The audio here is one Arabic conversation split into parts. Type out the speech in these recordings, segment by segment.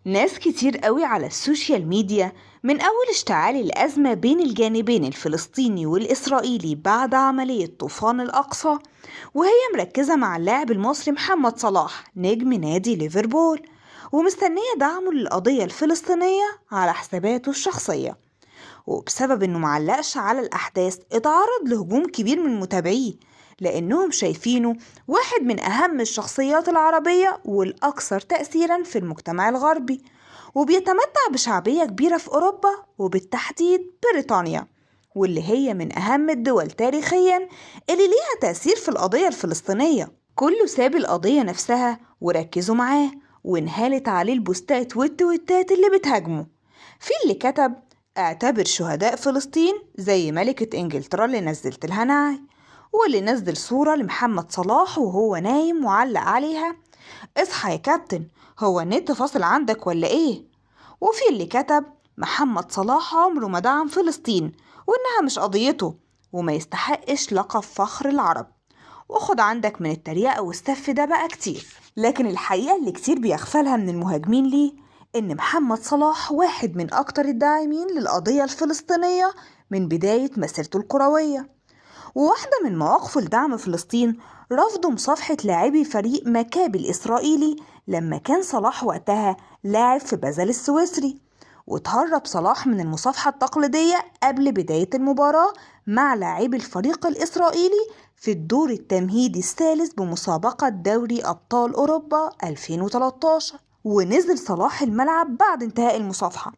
ناس كتير قوي على السوشيال ميديا من أول اشتعال الأزمة بين الجانبين الفلسطيني والإسرائيلي بعد عملية طوفان الأقصى، وهي مركزة مع اللاعب المصري محمد صلاح نجم نادي ليفربول، ومستنية دعمه للقضية الفلسطينية على حساباته الشخصية. وبسبب إنه معلقش على الأحداث اتعرض لهجوم كبير من متابعيه، لأنهم شايفينه واحد من أهم الشخصيات العربية والأكثر تأثيرا في المجتمع الغربي، وبيتمتع بشعبية كبيرة في أوروبا وبالتحديد بريطانيا، واللي هي من أهم الدول تاريخيا اللي ليها تأثير في القضية الفلسطينية. كله ساب القضية نفسها وركزوا معاه، وانهالت عليه البوستات والتويتات اللي بتهاجمه. في اللي كتب: اعتبر شهداء فلسطين زي ملكة انجلترا اللي نزلت لها نعي، واللي نزل صورة لمحمد صلاح وهو نايم وعلق عليها: اصحى يا كابتن، هو النت فاصل عندك ولا ايه؟ وفي اللي كتب: محمد صلاح عمره ما دعم فلسطين، وانها مش قضيته، وما يستحقش لقب فخر العرب. وخد عندك من التريقة والسف ده بقى كتير. لكن الحقيقة اللي كتير بيغفلها من المهاجمين ليه إن محمد صلاح واحد من أكتر الداعمين للقضية الفلسطينية من بداية مسيرته الكروية. وواحدة من مواقفه لدعم فلسطين رفضه مصافحة لاعبي فريق مكابي الإسرائيلي لما كان صلاح وقتها لاعب في بازل السويسري، وتهرب صلاح من المصافحة التقليدية قبل بداية المباراة مع لاعبي الفريق الإسرائيلي في الدور التمهيدي الثالث بمسابقة دوري أبطال أوروبا 2013. ونزل صلاح الملعب بعد انتهاء المصافحة.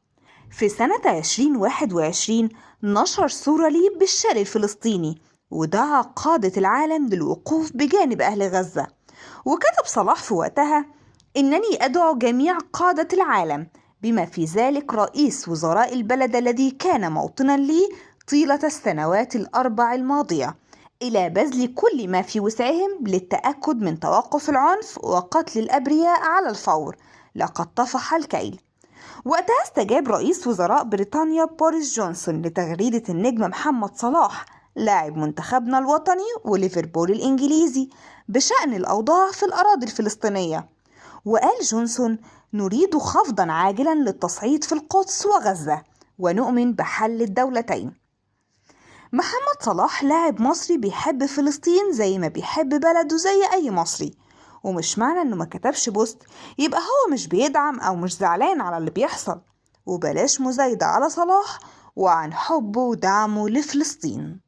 في سنة 2021 نشر صورة ليه بالشارع الفلسطيني، ودعا قادة العالم للوقوف بجانب أهل غزة. وكتب صلاح في وقتها: إنني أدعو جميع قادة العالم بما في ذلك رئيس وزراء البلد الذي كان موطنا لي طيلة السنوات الأربع الماضية إلى بذل كل ما في وسعهم للتأكد من توقف العنف وقتل الأبرياء على الفور، لقد طفح الكيل. وقتها استجاب رئيس وزراء بريطانيا بوريس جونسون لتغريدة النجم محمد صلاح لاعب منتخبنا الوطني وليفربول الإنجليزي بشأن الأوضاع في الأراضي الفلسطينية. وقال جونسون: نريد خفضا عاجلا للتصعيد في القدس وغزة، ونؤمن بحل الدولتين. محمد صلاح لاعب مصري بيحب فلسطين زي ما بيحب بلده زي أي مصري، ومش معنى إنه ما كتبش بوست يبقى هو مش بيدعم أو مش زعلان على اللي بيحصل. وبلاش مزايدة على صلاح وعن حبه ودعمه لفلسطين.